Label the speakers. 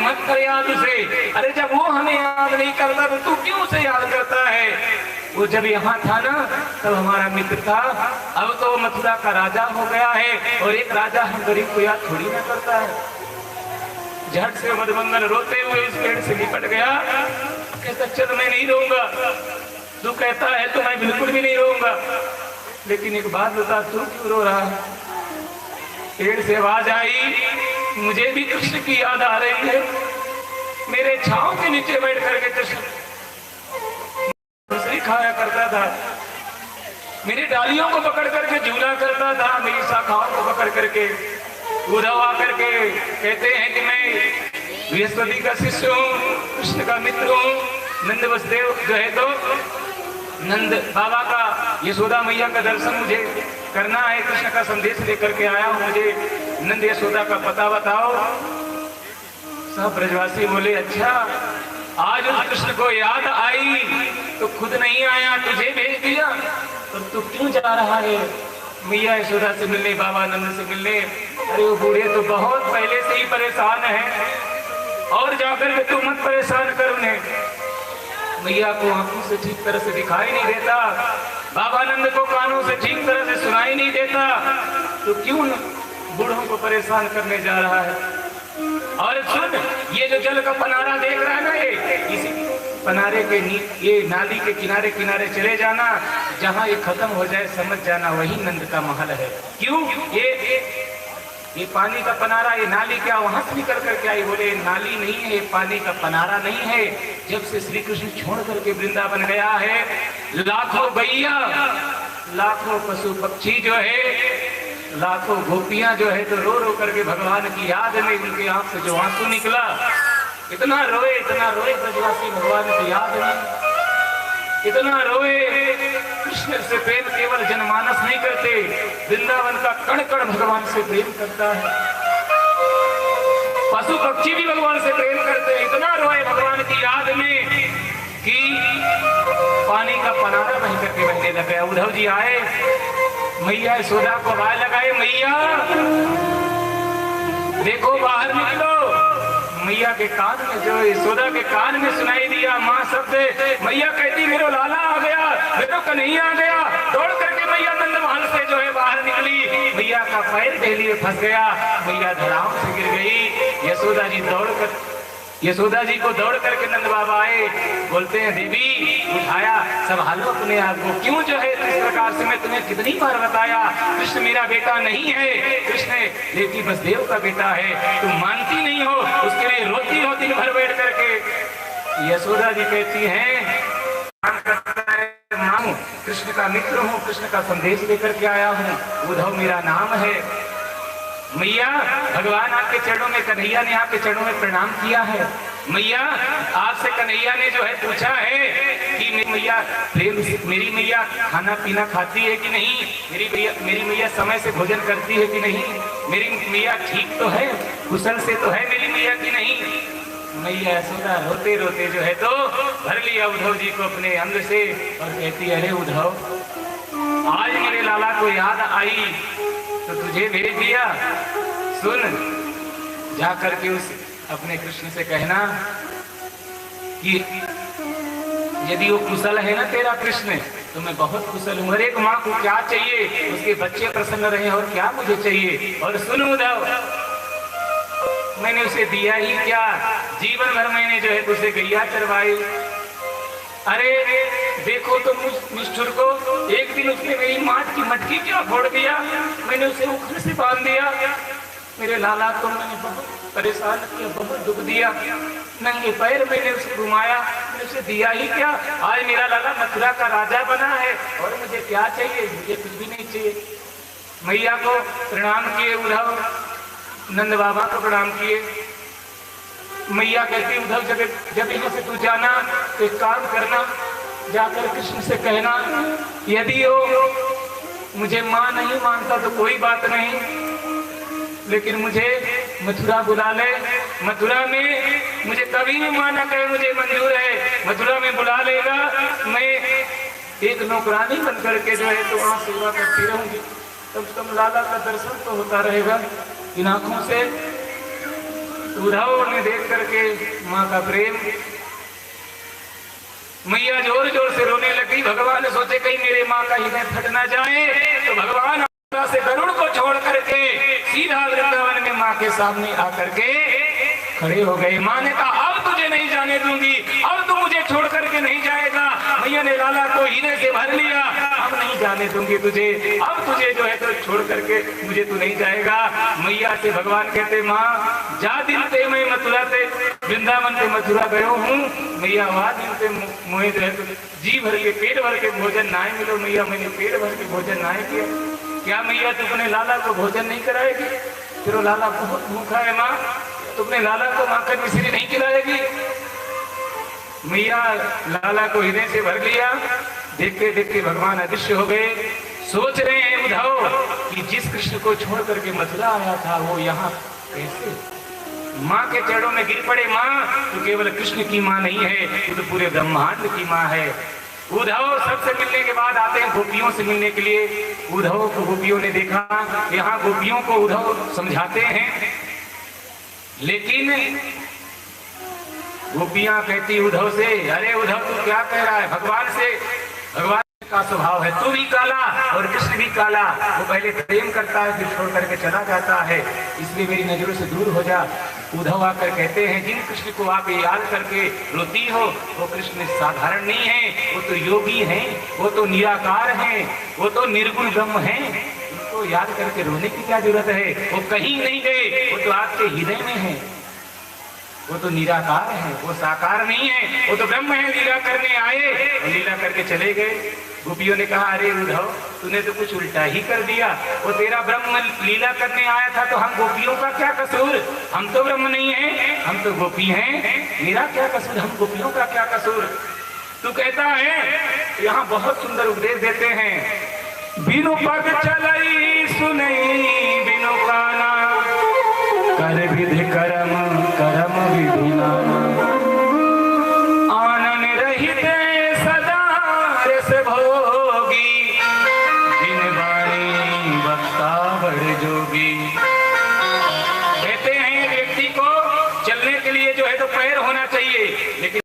Speaker 1: मत कर याद उसे। अरे जब वो हमें याद नहीं करता तो तू क्यों उसे याद करता है? वो जब यहाँ था ना तब हमारा मित्र था, अब तो वो मथुरा का राजा हो गया है, और एक राजा हम गरीब को याद थोड़ी ना करता है। झट से मधुमंगल रोते हुए उस पेड़ से निपट गया, कहता चल मैं नहीं रोऊंगा, तू कहता है तो मैं बिल्कुल भी नहीं रोऊंगा, लेकिन एक बात बता तू क्यों रो रहा है? पेड़ से आवाज आई, मुझे भी कृष्ण की याद आ रही है, मेरे छांव के नीचे बैठ करके कृष्ण खाया करता था, मेरी डालियों को पकड़ करके झूला करता था, मेरी शाखाओं को पकड़ करके। उद्धव आकर के कहते हैं कि मैं बृहस्पति का शिष्य हूँ, कृष्ण का मित्र हूँ। नंद वसुदेव जो है तो नंद बाबा का, यशोदा मैया का दर्शन मुझे करना है, कृष्ण का संदेश लेकर के आया हूँ, मुझे नंद यशोदा का पता बताओ। सब ब्रजवासी बोले अच्छा, आज उस कृष्ण को याद आई तो खुद नहीं आया, तुझे भेज दिया, तो तू क्यों जा रहा है मैया यशोदा से मिलने, बाबा नंद से मिलने? अरे वो बूढ़े तो बहुत पहले से ही परेशान है, और जाकर के तू मत परेशान कर उन्हें। मैया को आंखों से ठीक तरह से दिखाई नहीं देता, बाबा नंद को कानों से ठीक तरह से सुनाई नहीं देता, तो क्यों बूढ़ों को परेशान करने जा रहा है? और सुन, ये जो जल का पनारा देख रहा है ना, ये इसी पनारे के ये नाली के किनारे किनारे चले जाना, जहाँ ये खत्म हो जाए समझ जाना वही नंद का महल है। क्यों? ये पानी का पनारा, ये नाली क्या वहां से निकल करके आई? बोले नाली नहीं है, ये पानी का पनारा नहीं है। जब से श्री कृष्ण छोड़ करके वृंदावन गया है, लाखों गैया, लाखों पशु पक्षी जो है, लाखों गोपियां जो है तो रो रो करके भगवान की याद में, उनके आंख से जो आंसू निकला, इतना रोए ब्रजवासी भगवान की याद में, इतना रोए। कृष्ण से प्रेम केवल जनमानस नहीं करते, वृंदावन का कण कण भगवान से प्रेम करता है, पशु पक्षी भी भगवान से प्रेम करते हैं। इतना रोए भगवान की याद में कि पानी का पनारा बह करके बहने लग गया। उद्धव जी आए, मैया यशोदा को आवाज लगाए, मैया देखो बाहर निकलो। मैया के कान में, जो यशोदा के कान में सुनाई दिया माँ शब्द, मैया कहती मेरा लाला आ गया, मेरा कन्हैया आ गया। दौड़ करके मैया नंद महल से जो है बाहर निकली, मैया का पैर ढेली में फंस गया, मैया धड़ाम से गिर गई। यशोदा जी को दौड़ करके नंद बाबा आए, बोलते हैं देवी उठाया, संभालो अपने आप को, क्यों जो है इस प्रकार से? मैं तुम्हें कितनी बार बताया कृष्ण मेरा बेटा नहीं है, कृष्ण देवी वसुदेव का बेटा है, तुम मानती नहीं हो, उसके लिए रोती हो दिन भर बैठ करके। यशोदा जी कहती हैं मां कृष्ण का मित्र हूँ, कृष्ण का संदेश लेकर के आया हूँ, उद्धव मेरा नाम है। मैया भगवान आपके चरणों में, कन्हैया ने आपके चरणों में प्रणाम किया है। मैया आपसे कन्हैया ने जो है पूछा है कि मैया प्रेम, मेरी मैया खाना पीना खाती है कि नहीं, मेरी मैया समय से भोजन करती है कि नहीं, मेरी मैया ठीक तो है, कुशल से तो है मेरी मैया की नहीं? मैया यशोदा रोते रोते जो है तो भर लिया उद्धव जी को अपने अंग से और कहती अरे उद्धव आज मेरे लाला को याद आई तो तुझे भेज दिया। सुन, जा करके उस अपने कृष्ण से कहना कि यदि वो कुशल है ना तेरा कृष्ण, तो मैं बहुत कुशल हूँ। हर एक माँ को क्या चाहिए? उसके बच्चे प्रसन्न रहे, और क्या मुझे चाहिए? और सुन उद्धव, मैंने उसे दिया ही क्या, जीवन भर मैंने जो है उसे गैया चरवाई। अरे देखो तो निष्ठुर को, एक दिन उसने मेरी माट की मटकी क्या फोड़ दिया, मैंने उसे उखड़ से बांध दिया। मेरे लाला को मैंने बहुत परेशान किया, बहुत दुख दिया, नंगे पैर मैंने उसे घुमाया, मैंने उसे दिया ही क्या। आज मेरा लाला मथुरा का राजा बना है, और मुझे क्या चाहिए? मुझे कुछ भी नहीं चाहिए। मैया को प्रणाम किए उद्धव, नंद बाबा को प्रणाम किए। मैया कहती उद्धव जब यहाँ से तू जाना तो एक काम करना, जाकर कृष्ण से कहना यदि वो मुझे माँ नहीं मानता तो कोई बात नहीं, लेकिन मुझे मथुरा बुला ले। मथुरा में मुझे कभी भी माँ ना कहे मुझे मंजूर है, मथुरा में बुला लेगा, मैं एक नौकरानी बन करके जो है तो वहाँ सेवा करती रहूंगी, तब तुम लाला का दर्शन तो होता रहेगा इन आंखों से। उद्धव ने देख करके माँ का प्रेम, मैया जोर जोर से रोने लगी। भगवान ने सोचे कहीं मेरे माँ का हृदय फट ना जाए, तो भगवान से गरुड़ को छोड़ करके सीधा वृंदावन में माँ के सामने आकर के खड़े हो गए। माँ ने कहा अब तुझे नहीं जाने दूंगी, अब तू मुझे छोड़ करके नहीं जाएगा। मैया ने लाला को हृदय से भर लिया, अब नहीं जाने दूंगी तुझे, अब तुझे जो है तो छोड़ करके मुझे तू नहीं जाएगा। मैया से भगवान कहते माँ जा दिन ते मैं मथुरा से वृंदावन से मथुरा गयो हूँ। मैया वहाँ दिन से मुझे जो है तो जी भर के पेट भर के भोजन ना मिलो। मैया मैंने पेट भर के भोजन ना किया। क्या मैया तू अपने लाला को भोजन नहीं कराएगी? फिर वो लाला बहुत भूखा है माँ, तुमने लाला को माखन मिश्री नहीं खिलाएगी? मैया लाला को हृदय से भर लिया। देखते देखते भगवान अदृश्य हो गए। सोच रहे हैं उद्धव कि जिस कृष्ण को छोड़ करके मथुरा आया था वो यहाँ कैसे? माँ के चरणों में गिर पड़े। माँ तो केवल कृष्ण की माँ नहीं है, वो तो पूरे ब्रह्मांड की माँ है। उद्धव सबसे मिलने के बाद आते हैं गोपियों से मिलने के लिए। उद्धव को गोपियों ने देखा, यहाँ गोपियों को उद्धव समझाते हैं, लेकिन गोपियां कहती उद्धव से अरे उद्धव तू क्या कह रहा है? भगवान से, भगवान का स्वभाव है तू भी काला और कृष्ण भी काला। वो पहले प्रेम करता है फिर छोड़ करके चला जाता है, इसलिए मेरी नजरों से दूर हो जा। उद्धव आकर कहते हैं जिन कृष्ण को आप याद करके रोती हो वो कृष्ण साधारण नहीं है, वो तो योगी हैं, वो तो निराकार हैं, वो तो निर्गुण ब्रह्म हैं। उनको याद करके रोने की क्या जरूरत है? वो कहीं नहीं गए, वो तो आपके हृदय में है। वो तो निराकार है, वो साकार नहीं है, वो तो ब्रह्म है। लीला करने आए और लीला करके चले गए। गोपियों ने कहा अरे उद्धव तूने तो कुछ उल्टा ही कर दिया। वो तेरा ब्रह्म लीला करने आया था तो हम गोपियों का क्या कसूर? हम तो ब्रह्म नहीं है, हम तो गोपी हैं, मेरा क्या कसूर? हम गोपियों का क्या कसूर? तू कहता है, यहाँ बहुत सुंदर उपदेश देते हैं। बिनु पग चलई सुनई बिनु काना कर विधि कर्म